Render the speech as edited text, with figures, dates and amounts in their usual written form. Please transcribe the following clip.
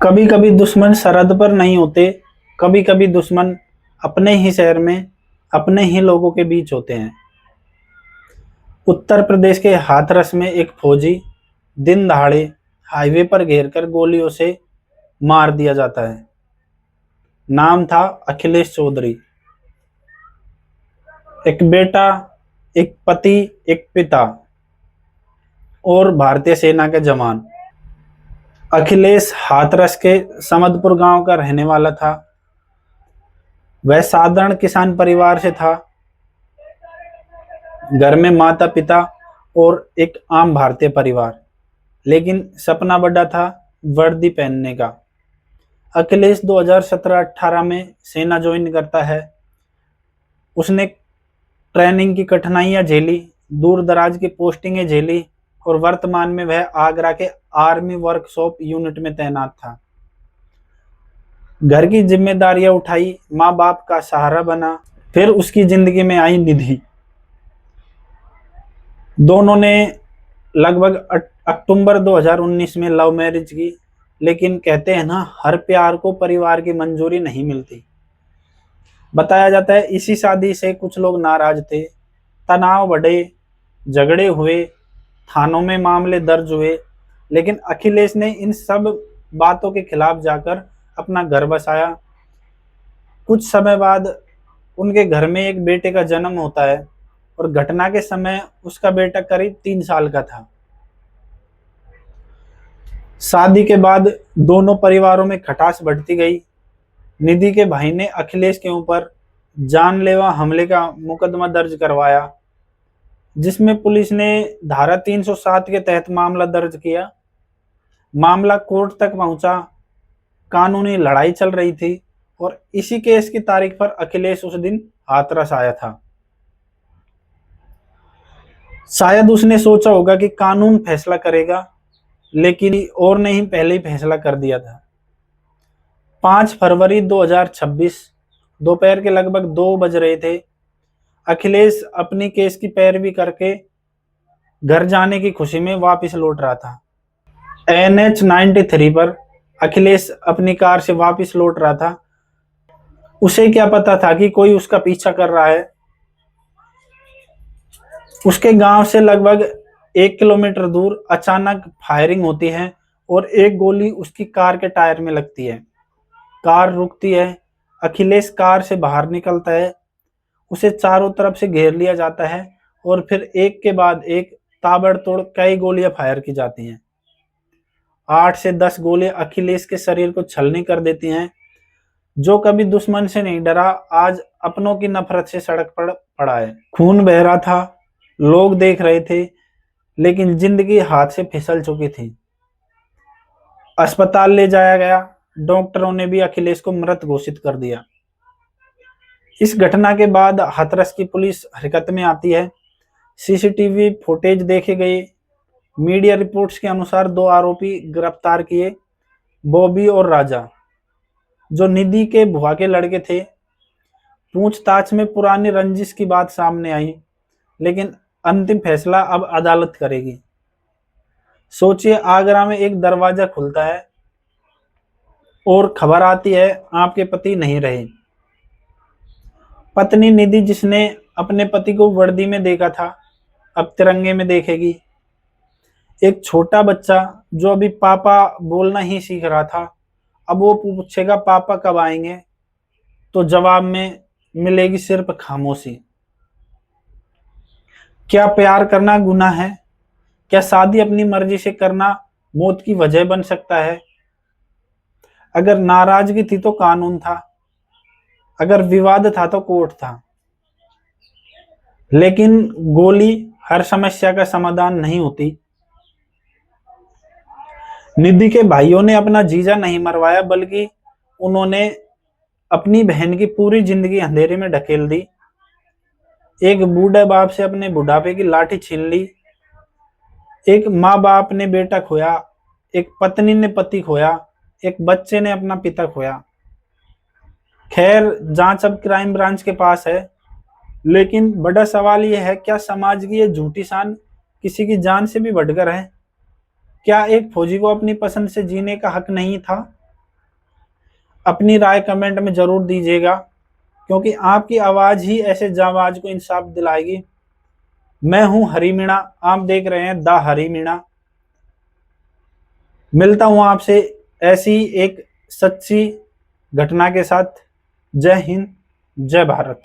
कभी कभी दुश्मन सरहद पर नहीं होते। कभी कभी दुश्मन अपने ही शहर में अपने ही लोगों के बीच होते हैं। उत्तर प्रदेश के हाथरस में एक फौजी दिन दहाड़े हाईवे पर घेरकर गोलियों से मार दिया जाता है। नाम था अखिलेश चौधरी। एक बेटा, एक पति, एक पिता और भारतीय सेना के जवान। अखिलेश हाथरस के समदपुर गांव का रहने वाला था। वह साधारण किसान परिवार से था। घर में माता पिता और एक आम भारतीय परिवार, लेकिन सपना बड़ा था वर्दी पहनने का। अखिलेश 2017-18 में सेना ज्वाइन करता है। उसने ट्रेनिंग की कठिनाइयां झेली, दूर दराज की पोस्टिंगें झेली और वर्तमान में वह आगरा के आर्मी वर्कशॉप यूनिट में तैनात था। घर की जिम्मेदारियां उठाई, माँ बाप का सहारा बना। फिर उसकी जिंदगी में आई निधि। दोनों ने लगभग अक्टूबर 2019 में लव मैरिज की, लेकिन कहते हैं ना, हर प्यार को परिवार की मंजूरी नहीं मिलती। बताया जाता है इसी शादी से कुछ लोग नाराज थे, तनाव बढ़े, झगड़े हुए, थानों में मामले दर्ज हुए। लेकिन अखिलेश ने इन सब बातों के खिलाफ जाकर अपना घर बसाया। कुछ समय बाद उनके घर में एक बेटे का जन्म होता है और घटना के समय उसका बेटा करीब 3 साल का था। शादी के बाद दोनों परिवारों में खटास बढ़ती गई। निधि के भाई ने अखिलेश के ऊपर जानलेवा हमले का मुकदमा दर्ज करवाया, जिसमें पुलिस ने धारा 307 के तहत मामला दर्ज किया। मामला कोर्ट तक पहुंचा। कानूनी लड़ाई चल रही थी और इसी केस की तारीख पर अखिलेश उस दिन हाथरस आया था। शायद उसने सोचा होगा कि कानून फैसला करेगा, लेकिन और नहीं, पहले ही फैसला कर दिया था। 5 फरवरी 2026 दोपहर के लगभग 2 बज रहे थे। अखिलेश अपनी केस की पैरवी करके घर जाने की खुशी में वापस लौट रहा था। NH 93 पर अखिलेश अपनी कार से वापस लौट रहा था। उसे क्या पता था कि कोई उसका पीछा कर रहा है। उसके गांव से लगभग 1 किलोमीटर दूर अचानक फायरिंग होती है और एक गोली उसकी कार के टायर में लगती है। कार रुकती है। अखिलेश कार से बाहर निकलता है। उसे चारों तरफ से घेर लिया जाता है और फिर एक के बाद एक ताबड़तोड़ कई गोलियां फायर की जाती हैं। 8 से 10 गोलियां अखिलेश के शरीर को छलनी कर देती हैं। जो कभी दुश्मन से नहीं डरा, आज अपनों की नफरत से सड़क पर पड़ा है। खून बह रहा था, लोग देख रहे थे, लेकिन जिंदगी हाथ से फिसल चुकी थी। अस्पताल ले जाया गया। डॉक्टरों ने भी अखिलेश को मृत घोषित कर दिया। इस घटना के बाद हाथरस की पुलिस हरकत में आती है। CCTV फुटेज देखे गए। मीडिया रिपोर्ट्स के अनुसार 2 आरोपी गिरफ्तार किए, बॉबी और राजा, जो निधि के बुआ के लड़के थे। पूछताछ में पुरानी रंजिश की बात सामने आई, लेकिन अंतिम फैसला अब अदालत करेगी। सोचिए, आगरा में एक दरवाजा खुलता है और खबर आती है आपके पति नहीं रहे। पत्नी निधि, जिसने अपने पति को वर्दी में देखा था, अब तिरंगे में देखेगी। एक छोटा बच्चा जो अभी पापा बोलना ही सीख रहा था, अब वो पूछेगा पापा कब आएंगे, तो जवाब में मिलेगी सिर्फ खामोशी। क्या प्यार करना गुनाह है? क्या शादी अपनी मर्जी से करना मौत की वजह बन सकता है? अगर नाराजगी थी तो कानून था, अगर विवाद था तो कोर्ट था। लेकिन गोली हर समस्या का समाधान नहीं होती। निधि के भाइयों ने अपना जीजा नहीं मरवाया, बल्कि उन्होंने अपनी बहन की पूरी जिंदगी अंधेरे में ढकेल दी। एक बूढ़े बाप से अपने बुढ़ापे की लाठी छीन ली। एक माँ बाप ने बेटा खोया, एक पत्नी ने पति खोया, एक बच्चे ने अपना पिता खोया। खैर, जांच अब क्राइम ब्रांच के पास है, लेकिन बड़ा सवाल यह है, क्या समाज की ये झूठी शान किसी की जान से भी बढ़कर है? क्या एक फौजी को अपनी पसंद से जीने का हक नहीं था? अपनी राय कमेंट में जरूर दीजिएगा, क्योंकि आपकी आवाज ही ऐसे जांबाज को इंसाफ दिलाएगी। मैं हूं हरी मीणा, आप देख रहे हैं द हरी मीणा। मिलता हूं आपसे ऐसी एक सच्ची घटना के साथ। जय हिंद, जय भारत।